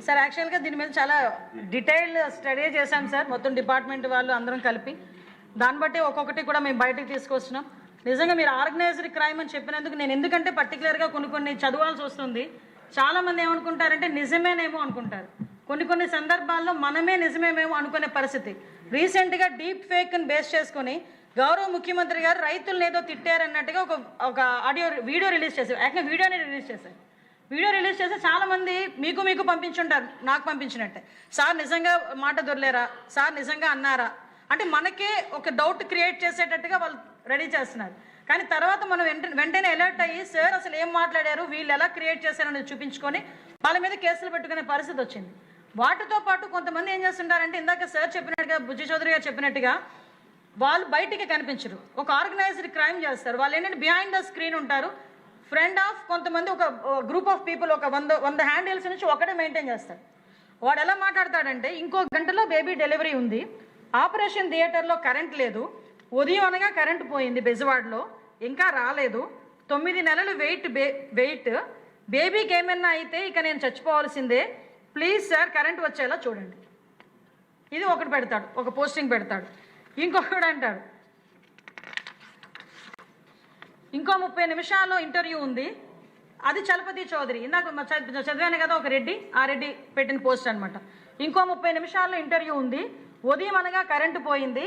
Sir యాక్చువల్గా దీని మీద చాలా డీటెయిల్డ్ స్టడీ చేశాం సార్, మొత్తం డిపార్ట్మెంట్ వాళ్ళు అందరం కలిపి. దాన్ని బట్టి ఒక్కొక్కటి కూడా మేము బయటకు తీసుకొస్తున్నాం. నిజంగా మీరు ఆర్గనైజ్డ్ క్రైమ్ అని చెప్పినందుకు నేను ఎందుకంటే పర్టికులర్గా కొన్ని చదవాల్సి వస్తుంది. చాలామంది ఏమనుకుంటారంటే నిజమేనేమో అనుకుంటారు, కొన్ని సందర్భాల్లో మనమే నిజమేమేమో అనుకునే పరిస్థితి. రీసెంట్గా డీప్ ఫేక్ని బేస్ చేసుకొని గౌరవ ముఖ్యమంత్రి గారు రైతులను ఏదో తిట్టారన్నట్టుగా ఒక వీడియో రిలీజ్ చేశారు. యాక్చువల్గా వీడియోని రిలీజ్ చేశారు. వీడియో రిలీజ్ చేస్తే చాలామంది మీకు పంపించుంటారు, నాకు పంపించినట్టే, సార్ నిజంగా మాట దొరలేరా, సార్ నిజంగా అన్నారా అంటే మనకే ఒక డౌట్ క్రియేట్ చేసేటట్టుగా వాళ్ళు రెడీ చేస్తున్నారు. కానీ తర్వాత మనం వెంటనే అలర్ట్ అయ్యి సార్ అసలు ఏం మాట్లాడారు, వీళ్ళు ఎలా క్రియేట్ చేశారనేది చూపించుకొని వాళ్ళ మీద కేసులు పెట్టుకునే పరిస్థితి వచ్చింది. వాటితో పాటు కొంతమంది ఏం చేస్తుంటారంటే ఇందాక సార్ చెప్పినట్టుగా, బుజ్జి చౌదరి గారు చెప్పినట్టుగా, వాళ్ళు బయటికి కనిపించరు, ఒక ఆర్గనైజ్డ్ క్రైమ్ చేస్తారు. వాళ్ళు ఏంటంటే బిహైండ్ ద స్క్రీన్ ఉంటారు. ఫ్రెండ్ ఆఫ్ కొంతమంది, ఒక గ్రూప్ ఆఫ్ పీపుల్, ఒక 100 హ్యాండిల్స్ నుంచి ఒకటే మెయింటైన్ చేస్తాడు. వాడు ఎలా మాట్లాడతాడంటే, ఇంకో గంటలో బేబీ డెలివరీ ఉంది, ఆపరేషన్ థియేటర్లో కరెంట్ లేదు, ఉదయం అనగా కరెంట్ పోయింది బెజవాడలో, ఇంకా రాలేదు, 9 నెలలు వెయిట్ బేబీకి ఏమన్నా అయితే ఇక నేను చచ్చిపోవాల్సిందే, ప్లీజ్ సార్ కరెంట్ వచ్చేలా చూడండి. ఇది ఒకటి పెడతాడు, ఒక పోస్టింగ్ పెడతాడు. ఇంకొకడు అంటాడు, ఇంకో 30 నిమిషాల్లో ఇంటర్వ్యూ ఉంది, అది చలపతి చౌదరి, ఇందాక చదివాను కదా ఒక రెడ్డి, ఆ రెడ్డి పెట్టిన పోస్ట్ అనమాట. ఇంకో 30 నిమిషాల్లో ఇంటర్వ్యూ ఉంది, ఉదయం అనగా కరెంటు పోయింది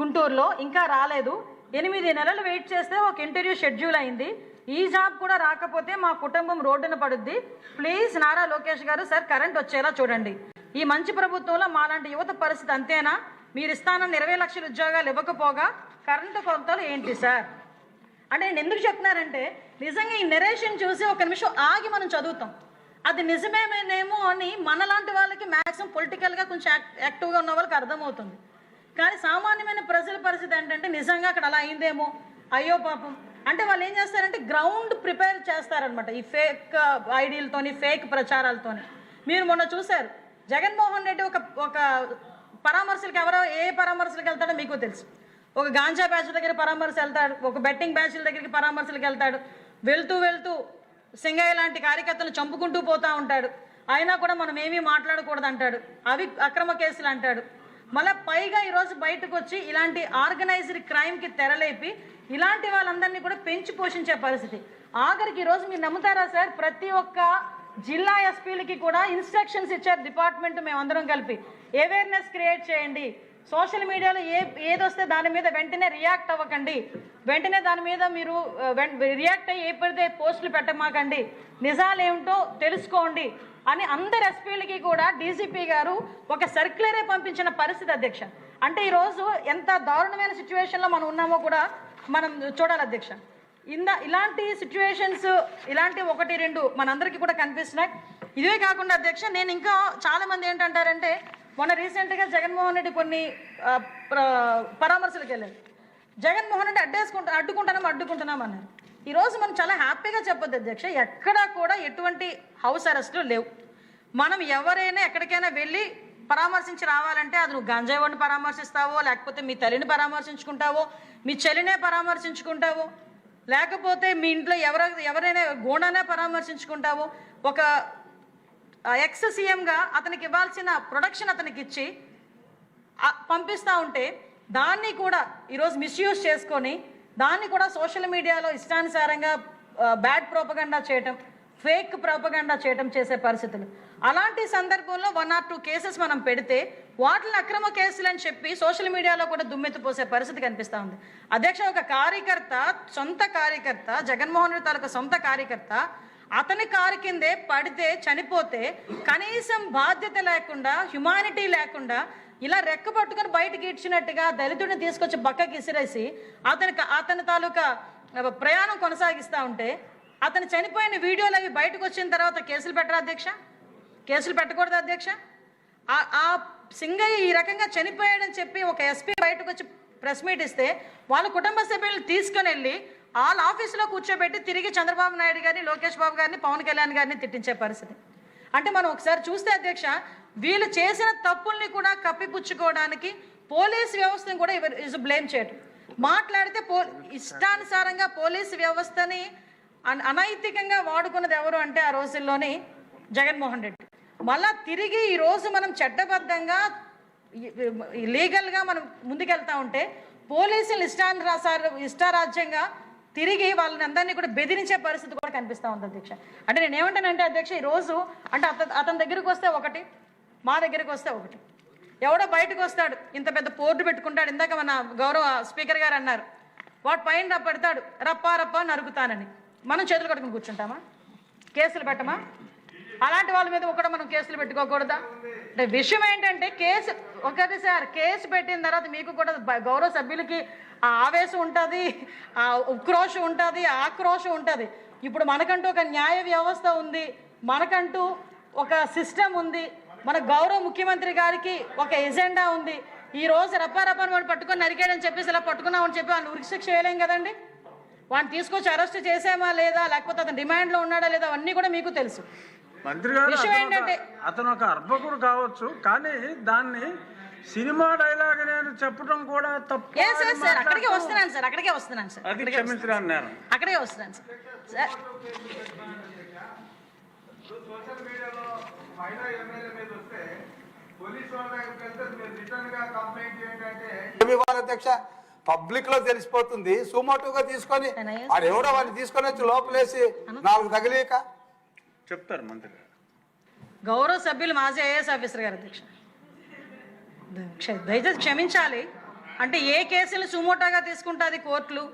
గుంటూరులో, ఇంకా రాలేదు, 8 నెలలు వెయిట్ చేస్తే ఒక ఇంటర్వ్యూ షెడ్యూల్ అయింది, ఈ జాబ్ కూడా రాకపోతే మా కుటుంబం రోడ్డున పడుద్ది, ప్లీజ్ నారా లోకేష్ గారు సార్ కరెంట్ వచ్చేలా చూడండి. ఈ మంచి ప్రభుత్వంలో మాలాంటి యువత పరిస్థితి అంతేనా? మీరు ఇస్తానన్న 20 లక్షల ఉద్యోగాలు ఇవ్వకపోగా కరెంటు కొలతలు ఏంటి సార్ అంటే నేను ఎందుకు చెప్తున్నారంటే, నిజంగా ఈ నెరేషన్ చూసి ఒక నిమిషం ఆగి మనం చదువుతాం, అది నిజమేమేనేమో అని మనలాంటి వాళ్ళకి మ్యాక్సిమం పొలిటికల్గా కొంచెం యాక్టివ్గా ఉన్న వాళ్ళకి అర్థమవుతుంది. కానీ సామాన్యమైన ప్రజల పరిస్థితి ఏంటంటే నిజంగా అక్కడ అలా అయిందేమో, అయ్యో పాపం అంటే వాళ్ళు ఏం చేస్తారంటే గ్రౌండ్ ప్రిపేర్ చేస్తారనమాట ఈ ఫేక్ ఐడీలతోని, ఫేక్ ప్రచారాలతోని. మీరు మొన్న చూశారు జగన్మోహన్ రెడ్డి ఒక పరామర్శలకు ఏ పరామర్శలకు వెళ్తాడో మీకు తెలుసు. ఒక గాంజా బ్యాచ్ దగ్గర పరామర్శ వెళ్తాడు, ఒక బెట్టింగ్ బ్యాచ్ల దగ్గరికి పరామర్శలకు వెళ్తాడు, వెళ్తూ సింగయ్య లాంటి కార్యకర్తలు చంపుకుంటూ పోతూ ఉంటాడు. అయినా కూడా మనం ఏమీ మాట్లాడకూడదు అంటాడు, అవి అక్రమ కేసులు అంటాడు. మళ్ళీ పైగా ఈరోజు బయటకు వచ్చి ఇలాంటి ఆర్గనైజ్డ్ క్రైమ్కి తెరలేపి ఇలాంటి వాళ్ళందరినీ కూడా పెంచి పోషించే పరిస్థితి. ఆఖరికి ఈరోజు మీరు నమ్ముతారా సార్, ప్రతి ఒక్క జిల్లా ఎస్పీలకి కూడా ఇన్స్ట్రక్షన్స్ ఇచ్చారు డిపార్ట్మెంట్, మేమందరం కలిపి అవేర్నెస్ క్రియేట్ చేయండి, సోషల్ మీడియాలో ఏదొస్తే దాని మీద వెంటనే రియాక్ట్ అవ్వకండి, వెంటనే దాని మీద మీరు రియాక్ట్ అయ్యి ఏపడితే పోస్టులు పెట్టమాకండి, నిజాలు ఏమిటో తెలుసుకోండి అని అందరు ఎస్పీలకి కూడా డీజీపీ గారు ఒక సర్క్యులరే పంపించిన పరిస్థితి అధ్యక్ష. అంటే ఈరోజు ఎంత దారుణమైన సిచ్యువేషన్లో మనం ఉన్నామో కూడా మనం చూడాలి అధ్యక్ష. ఇలాంటి సిచ్యువేషన్స్, ఇలాంటి 1-2 మనందరికీ కూడా కనిపిస్తున్నాయి. ఇదే కాకుండా అధ్యక్ష, నేను ఇంకా చాలామంది ఏంటంటారంటే, మొన్న రీసెంట్గా జగన్మోహన్ రెడ్డి కొన్ని పరామర్శలకు వెళ్ళారు, జగన్మోహన్ రెడ్డి అడ్డుకుంటున్నాం అన్నారు. ఈరోజు మనం చాలా హ్యాపీగా చెప్పొద్దు అధ్యక్ష, ఎక్కడా కూడా ఎటువంటి హౌస్ అరెస్టులు లేవు. మనం ఎవరైనా ఎక్కడికైనా వెళ్ళి పరామర్శించి రావాలంటే అది నువ్వు గంజాయిని పరామర్శిస్తావో, లేకపోతే మీ తల్లిని పరామర్శించుకుంటావో, మీ చెల్లినే పరామర్శించుకుంటావో, లేకపోతే మీ ఇంట్లో ఎవరైనా గోండానే పరామర్శించుకుంటావో, ఒక ఎక్స్ సీఎంగా అతనికి ఇవ్వాల్సిన ప్రొడక్షన్ అతనికి ఇచ్చి పంపిస్తూ ఉంటే దాన్ని కూడా ఈరోజు మిస్యూజ్ చేసుకొని దాన్ని కూడా సోషల్ మీడియాలో ఇష్టానుసారంగా బ్యాడ్ ప్రోపగండా చేయటం, ఫేక్ ప్రోపగండా చేయటం చేసే పరిస్థితులు. అలాంటి సందర్భంలో 1 or 2 కేసెస్ మనం పెడితే వాటిని అక్రమ కేసులు అని చెప్పి సోషల్ మీడియాలో కూడా దుమ్మెత్తిపోసే పరిస్థితి కనిపిస్తూ ఉంది అధ్యక్ష. ఒక కార్యకర్త, సొంత కార్యకర్త, జగన్మోహన్ రెడ్డి తాలూకా సొంత కార్యకర్త అతని కారు కిందే పడితే చనిపోతే కనీసం బాధ్యత లేకుండా, హ్యుమానిటీ లేకుండా ఇలా రెక్క పట్టుకొని బయటకి ఇచ్చినట్టుగా దళితుడిని తీసుకొచ్చి బక్కకి ఇసిరేసి అతని తాలూకా ప్రయాణం కొనసాగిస్తూ ఉంటే, అతను చనిపోయిన వీడియోలు అవి బయటకు వచ్చిన తర్వాత కేసులు పెట్టరా అధ్యక్ష? కేసులు పెట్టకూడదు అధ్యక్ష? ఆ సింగయ్య ఈ రకంగా చనిపోయాడని చెప్పి ఒక ఎస్పీ బయటకు వచ్చి ప్రెస్ మీట్ ఇస్తే వాళ్ళ కుటుంబ సభ్యులు తీసుకొని వెళ్ళి వాళ్ళ ఆఫీసులో కూర్చోబెట్టి తిరిగి చంద్రబాబు నాయుడు గారిని, లోకేష్ బాబు గారిని, పవన్ కళ్యాణ్ గారిని తిట్టించే పరిస్థితి. అంటే మనం ఒకసారి చూస్తే అధ్యక్ష, వీళ్ళు చేసిన తప్పుల్ని కూడా కప్పిపుచ్చుకోవడానికి పోలీసు వ్యవస్థను కూడా బ్లేమ్ చేయటం, మాట్లాడితే ఇష్టానుసారంగా పోలీసు వ్యవస్థని అనైతికంగా వాడుకున్నది ఎవరు అంటే ఆ రోజుల్లోని జగన్మోహన్ రెడ్డి. మళ్ళా తిరిగి ఈరోజు మనం చట్టబద్ధంగా లీగల్గా మనం ముందుకెళ్తా ఉంటే పోలీసులు ఇష్టారాజ్యంగా తిరిగి వాళ్ళని అందరినీ కూడా బెదిరించే పరిస్థితి కూడా కనిపిస్తూ ఉంది అధ్యక్ష. అంటే నేను ఏమంటానంటే అధ్యక్ష, ఈరోజు అంటే అతని దగ్గరికి వస్తే ఒకటి, మా దగ్గరికి వస్తే ఒకటి. ఎవడో బయటకు వస్తాడు, ఇంత పెద్ద బోర్డు పెట్టుకుంటాడు, ఇందాక మన గౌరవ స్పీకర్ గారు అన్నారు, వాడు పైన పెడతాడు రప్పా నరుగుతానని. మనం చేతులు కట్టుకుని కూర్చుంటామా? కేసులు పెట్టమా? అలాంటి వాళ్ళ మీద ఒకటి మనం కేసులు పెట్టుకోకూడదా? అంటే విషయం ఏంటంటే కేసు ఒకటి సార్, కేసు పెట్టిన తర్వాత మీకు కూడా గౌరవ సభ్యులకి ఆ ఆవేశం ఉంటుంది, ఆ ఉక్రోషం ఉంటుంది, ఆక్రోషం ఉంటుంది. ఇప్పుడు మనకంటూ ఒక న్యాయ వ్యవస్థ ఉంది, మనకంటూ ఒక సిస్టమ్ ఉంది, మన గౌరవ ముఖ్యమంత్రి గారికి ఒక ఎజెండా ఉంది. ఈ రోజు రప్పారప్పని వాడు పట్టుకొని నరికాడని చెప్పేసి ఇలా పట్టుకున్నామని చెప్పి వాడిని ఉరిశిక్ష చేయలేం కదండి. వాడిని తీసుకొచ్చి అరెస్ట్ చేసామా లేదా, లేకపోతే అతను రిమాండ్లో ఉన్నాడా లేదా, అవన్నీ కూడా మీకు తెలుసు. మంత్రి గారు అతను ఒక అర్భకుడు కావచ్చు, కానీ దాన్ని సినిమా డైలాగ్ నేను చెప్పడం కూడా తప్పు. అక్కడికే వస్తున్నాను సార్ అక్కడికే వస్తున్నాను సార్ అధ్యక్ష, పబ్లిక్ లో తెలిసిపోతుంది. సుమోటుగా తీసుకొని వాడు ఎవడో వాడిని తీసుకొని వచ్చి లోపలేసి 4 తగిలేక చెప్తారు మంత్రి గారు. గౌరవ సభ్యులు మాజీ ఐఏఎస్ ఆఫీసర్ గారు అధ్యక్ష, దయచేసి క్షమించాలి. అంటే ఏ కేసులు సుమోటాగా తీసుకుంటుంది కోర్టులు,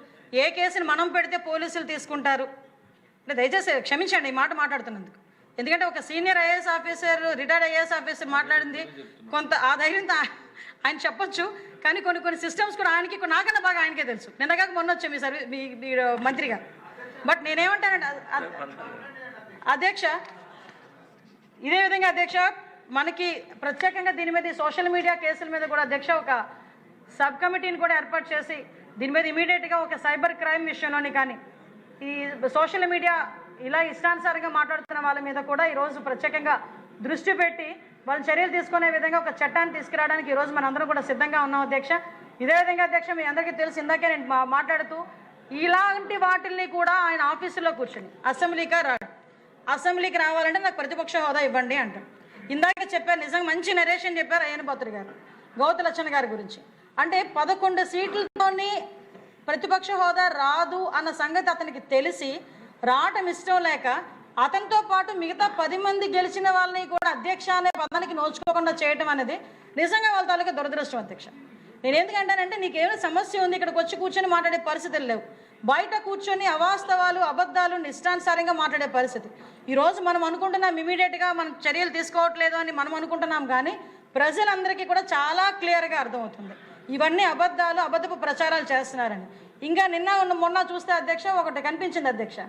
ఏ కేసుని మనం పెడితే పోలీసులు తీసుకుంటారు. అంటే దయచేసి క్షమించండి ఈ మాట మాట్లాడుతున్నందుకు. ఎందుకంటే ఒక senior IAS officer, retired IAS officer మాట్లాడింది కొంత ఆ ధైర్యంతో ఆయన చెప్పొచ్చు, కానీ కొన్ని సిస్టమ్స్ కూడా ఆయనకి నాకన్నా బాగా ఆయనకే తెలుసు. నిన్నగాక మొన్న వచ్చాం మీ మంత్రిగా. బట్ నేనేమంటానంటే అధ్యక్ష, ఇదే విధంగా అధ్యక్ష మనకి ప్రత్యేకంగా దీని మీద సోషల్ మీడియా కేసుల మీద కూడా అధ్యక్ష ఒక సబ్ కమిటీని కూడా ఏర్పాటు చేసి దీని మీద ఇమీడియట్గా ఒక సైబర్ క్రైమ్ విషయంలోని కానీ ఈ సోషల్ మీడియా ఇలా ఇష్టానుసారంగా మాట్లాడుతున్న వాళ్ళ మీద కూడా ఈరోజు ప్రత్యేకంగా దృష్టి పెట్టి వాళ్ళు చర్యలు తీసుకునే విధంగా ఒక చట్టాన్ని తీసుకురావడానికి ఈరోజు మనందరం కూడా సిద్ధంగా ఉన్నాం అధ్యక్ష. ఇదే విధంగా అధ్యక్ష మీ అందరికీ తెలుసు, ఇందాకే నేను మాట్లాడుతూ ఇలాంటి వాటిల్ని కూడా ఆయన ఆఫీసులో కూర్చొని అసెంబ్లీకి రావాలంటే నాకు ప్రతిపక్ష హోదా ఇవ్వండి అంటారు. ఇందాక చెప్పారు, నిజంగా మంచి నరేషన్ చెప్పారు అయ్యనపాత్రి గారు గౌతు లచ్చన్న గారి గురించి. అంటే 11 సీట్లతోని ప్రతిపక్ష హోదా రాదు అన్న సంగతి అతనికి తెలిసి రావటం ఇష్టం లేక అతనితో పాటు మిగతా 10 మంది గెలిచిన వాళ్ళని కూడా అధ్యక్ష అనే పదానికి నోచుకోకుండా చేయటం అనేది నిజంగా వాళ్ళ తాలూకా దురదృష్టం అధ్యక్ష. నేను ఎందుకంటానంటే నీకేమైనా సమస్య ఉంది, ఇక్కడికి వచ్చి కూర్చొని మాట్లాడే పరిస్థితులు లేవు, బయట కూర్చొని అవాస్తవాలు అబద్ధాలు ఇష్టానుసారంగా మాట్లాడే పరిస్థితి. ఈరోజు మనం అనుకుంటున్నాం ఇమీడియట్గా మనం చర్యలు తీసుకోవట్లేదు అని మనం అనుకుంటున్నాం, కానీ ప్రజలందరికీ కూడా చాలా క్లియర్గా అర్థమవుతుంది ఇవన్నీ అబద్ధాలు, అబద్ధపు ప్రచారాలు చేస్తున్నారని. ఇంకా మొన్న చూస్తే అధ్యక్ష ఒకటి కనిపించింది అధ్యక్ష,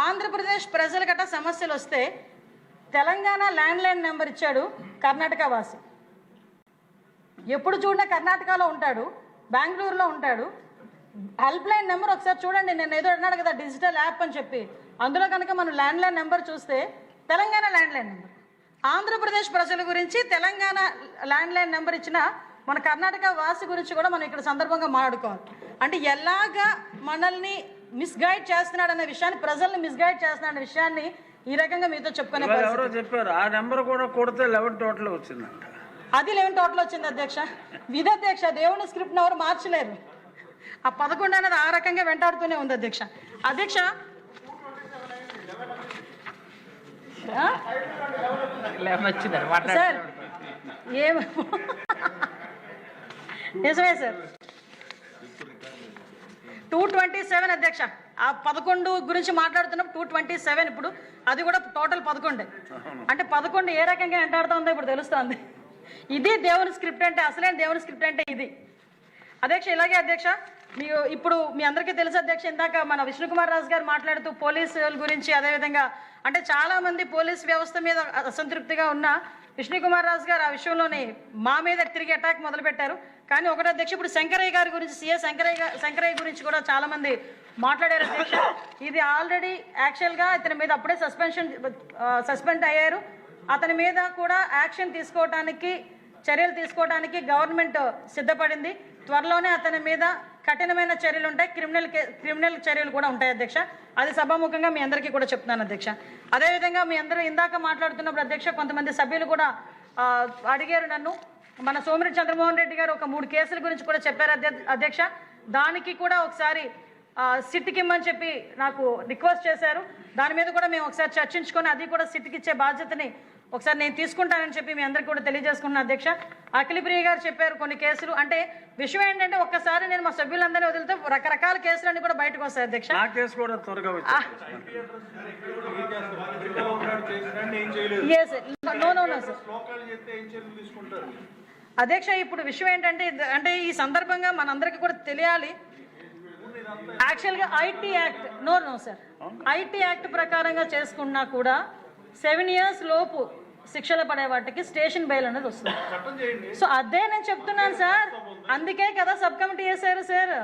ఆంధ్రప్రదేశ్ ప్రజల గట్ట సమస్యలు వస్తే తెలంగాణ ల్యాండ్లైన్ నెంబర్ ఇచ్చాడు కర్ణాటక వాసి. ఎప్పుడు చూడినా కర్ణాటకలో ఉంటాడు, బెంగళూరులో ఉంటాడు. హెల్ప్ లైన్ నెంబర్ ఒకసారి చూడండి, నేను ఏదో అన్నాడు కదా డిజిటల్ యాప్ అని చెప్పి, అందులో కనుక మనం ల్యాండ్లైన్ నెంబర్ చూస్తే తెలంగాణ ల్యాండ్లైన్ నెంబర్. ఆంధ్రప్రదేశ్ ప్రజల గురించి తెలంగాణ ల్యాండ్లైన్ నెంబర్ ఇచ్చిన మన కర్ణాటక వాసి గురించి కూడా మనం ఇక్కడ సందర్భంగా మాట్లాడుకోవాలి. అంటే ఎలాగా మనల్ని మిస్గైడ్ చేస్తున్నాడు అనే విషయాన్ని, ప్రజల్ని మిస్గైడ్ చేస్తున్నాడు అనే విషయాన్ని ఈ రకంగా మీతో చెప్పుకునే చెప్పారు. ఆ నెంబర్ కూడా కొడితే 11 టోటల్ వచ్చిందంట. అది 11 టోటల్ వచ్చింది అధ్యక్ష. విధధ్యక్ష దేవుని స్క్రిప్ట్ని ఎవరు మార్చలేరు. ఆ 11 అనేది ఆ రకంగా వెంటాడుతూనే ఉంది అధ్యక్ష. అధ్యక్ష సార్ నిజమే సార్ 227 అధ్యక్ష. ఆ 11 గురించి మాట్లాడుతున్నప్పుడు 227, ఇప్పుడు అది కూడా టోటల్ 11. అంటే 11 ఏ రకంగా వెంటాడుతుందో ఇప్పుడు తెలుస్తుంది. ఇది దేవుని స్క్రిప్ట్ అంటే, అసలైన దేవుని స్క్రిప్ట్ అంటే ఇది అధ్యక్ష. ఇలాగే అధ్యక్ష ఇప్పుడు మీ అందరికీ తెలుసు అధ్యక్ష, ఇందాక మన విష్ణుకుమార్ రాజు గారు మాట్లాడుతూ పోలీసుల గురించి, అదేవిధంగా అంటే చాలామంది పోలీస్ వ్యవస్థ మీద అసంతృప్తిగా ఉన్న విష్ణుకుమార్ రాజు గారు ఆ విషయంలోనే మా మీద తిరిగి అటాక్ మొదలుపెట్టారు. కానీ ఒకటి అధ్యక్ష, ఇప్పుడు శంకరయ్య గారి గురించి, సిఏ శంకరయ్య గురించి కూడా చాలామంది మాట్లాడారు అధ్యక్ష. ఇది ఆల్రెడీ యాక్చువల్గా ఇతని మీద అప్పుడే సస్పెండ్ అయ్యారు. అతని మీద కూడా యాక్షన్ తీసుకోవడానికి, చర్యలు తీసుకోవడానికి గవర్నమెంట్ సిద్ధపడింది. త్వరలోనే అతని మీద కఠినమైన చర్యలు ఉంటాయి, క్రిమినల్ చర్యలు కూడా ఉంటాయి అధ్యక్ష. అది సభాముఖంగా మీ అందరికీ కూడా చెప్తున్నాను అధ్యక్ష. అదేవిధంగా మీ అందరూ ఇందాక మాట్లాడుతున్నప్పుడు అధ్యక్ష కొంతమంది సభ్యులు కూడా అడిగారు నన్ను. మన సోమిరెడ్డి చంద్రమోహన్ రెడ్డి గారు ఒక 3 కేసుల గురించి కూడా చెప్పారు అధ్యక్ష. దానికి కూడా ఒకసారి సిట్కి ఇమ్మని చెప్పి నాకు రిక్వెస్ట్ చేశారు. దాని మీద కూడా మేము ఒకసారి చర్చించుకొని అది కూడా సిట్కి ఇచ్చే బాధ్యతని ఒకసారి నేను తీసుకుంటానని చెప్పి మీ అందరికీ కూడా తెలియజేసుకున్నాను అధ్యక్ష. అఖిలప్రియ గారు చెప్పారు కొన్ని కేసులు. అంటే విషయం ఏంటంటే ఒక్కసారి నేను మా సభ్యులందరినీ వదిలితే రకరకాల కేసులన్నీ కూడా బయటకు వస్తాయి అధ్యక్ష. నా కేసు కూడా త్వరగా అధ్యక్ష ఇప్పుడు విషయం ఏంటంటే అంటే ఈ సందర్భంగా మనందరికీ కూడా తెలియాలి. యాక్చువల్గా IT act no sir, IT act ప్రకారంగా చేసుకున్నా కూడా 7 years లోపు శిక్షలు పడే వాటికి స్టేషన్ బెయిల్ అనేది వస్తుంది. సో అదే నేను చెప్తున్నాను సార్, అందుకే కదా సబ్ కమిటీ వేశారు సార్.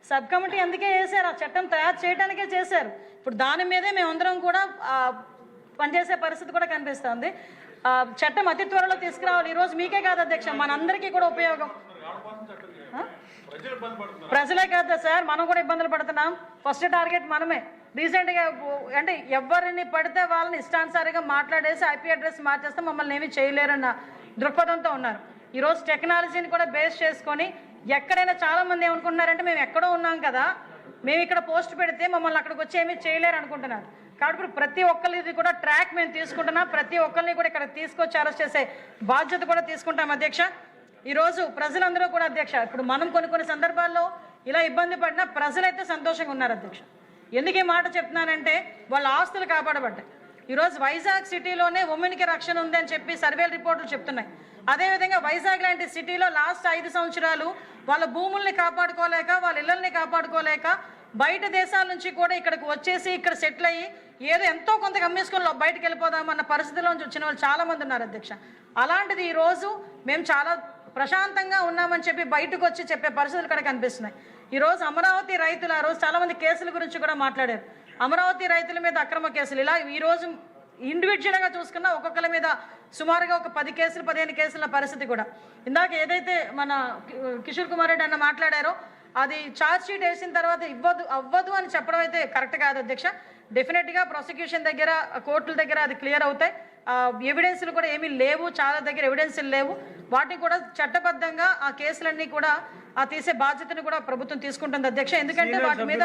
సబ్ కమిటీ అందుకే వేశారు, ఆ చట్టం తయారు చేయడానికే చేశారు. ఇప్పుడు దాని మీదే మేమందరం కూడా పనిచేసే పరిస్థితి కూడా కనిపిస్తుంది. చట్టం అతి త్వరలో తీసుకురావాలి. ఈరోజు మీకే కాదు అధ్యక్ష, మనందరికీ కూడా ఉపయోగం. ప్రజలే కాదు సార్, మనం కూడా ఇబ్బందులు పడుతున్నాం. ఫస్ట్ టార్గెట్ మనమే. రీసెంట్గా అంటే ఎవరిని పడితే వాళ్ళని ఇష్టానుసారిగా మాట్లాడేసి ఐపీ అడ్రస్ మార్చేస్తే మమ్మల్ని ఏమీ చేయలేరన్న దృక్పథంతో ఉన్నారు. ఈరోజు టెక్నాలజీని కూడా బేస్ చేసుకొని ఎక్కడైనా చాలామంది ఏమనుకుంటున్నారంటే మేము ఎక్కడో ఉన్నాం కదా, మేము ఇక్కడ పోస్ట్ పెడితే మమ్మల్ని అక్కడికి వచ్చి ఏమీ చేయలేరు అనుకుంటున్నారు. కాబట్టి ప్రతి ఒక్కరిది కూడా ట్రాక్ మేము తీసుకుంటున్నాం. ప్రతి ఒక్కరిని కూడా ఇక్కడ తీసుకొచ్చి అరెస్ట్ చేసే బాధ్యత కూడా తీసుకుంటాం అధ్యక్ష. ఈరోజు ప్రజలందరూ కూడా అధ్యక్ష, ఇప్పుడు మనం కొన్ని సందర్భాల్లో ఇలా ఇబ్బంది పడినా ప్రజలైతే సంతోషంగా ఉన్నారు అధ్యక్ష. ఎందుకు ఈ మాట చెప్తున్నానంటే వాళ్ళ ఆస్తులు కాపాడబడ్డాయి. ఈరోజు వైజాగ్ సిటీలోనే ఉమెన్కి రక్షణ ఉందని చెప్పి సర్వేల రిపోర్టులు చెప్తున్నాయి. అదేవిధంగా వైజాగ్ లాంటి సిటీలో లాస్ట్ 5 సంవత్సరాలు వాళ్ళ భూముల్ని కాపాడుకోలేక, వాళ్ళ ఇళ్ళని కాపాడుకోలేక బయట దేశాల నుంచి కూడా ఇక్కడికి వచ్చేసి ఇక్కడ సెటిల్ అయ్యి ఏదో ఎంతో కొంత గమ్మేసుకొని బయటకు వెళ్ళిపోదామన్న పరిస్థితిలోంచి వచ్చిన వాళ్ళు చాలామంది ఉన్నారు అధ్యక్ష. అలాంటిది ఈరోజు మేము చాలా ప్రశాంతంగా ఉన్నామని చెప్పి బయటకు వచ్చి చెప్పే పరిస్థితులు ఇక్కడ కనిపిస్తున్నాయి. ఈరోజు అమరావతి రైతులు ఆ రోజు చాలామంది కేసుల గురించి కూడా మాట్లాడారు. అమరావతి రైతుల మీద అక్రమ కేసులు ఇలా ఈరోజు ఇండివిజువల్గా చూసుకున్నా ఒక్కొక్కరి మీద సుమారుగా ఒక 10 కేసులు 15 కేసుల పరిస్థితి కూడా. ఇందాక ఏదైతే మన కిషోర్ కుమార్ రెడ్డి అన్న మాట్లాడారో అది ఛార్జ్ షీట్ వేసిన తర్వాత అవ్వదు అని చెప్పడం అయితే కరెక్ట్ కాదు అధ్యక్ష. డెఫినెట్గా ప్రాసిక్యూషన్ దగ్గర, కోర్టుల దగ్గర అది క్లియర్ అవుతాయి. ఎవిడెన్స్లు కూడా ఏమీ లేవు, చాలా దగ్గర ఎవిడెన్స్లు లేవు. వాటిని కూడా చట్టబద్ధంగా ఆ కేసులన్నీ కూడా తీసే బాధ్యతను కూడా ప్రభుత్వం తీసుకుంటుంది అధ్యక్ష. ఎందుకంటే వాటి మీద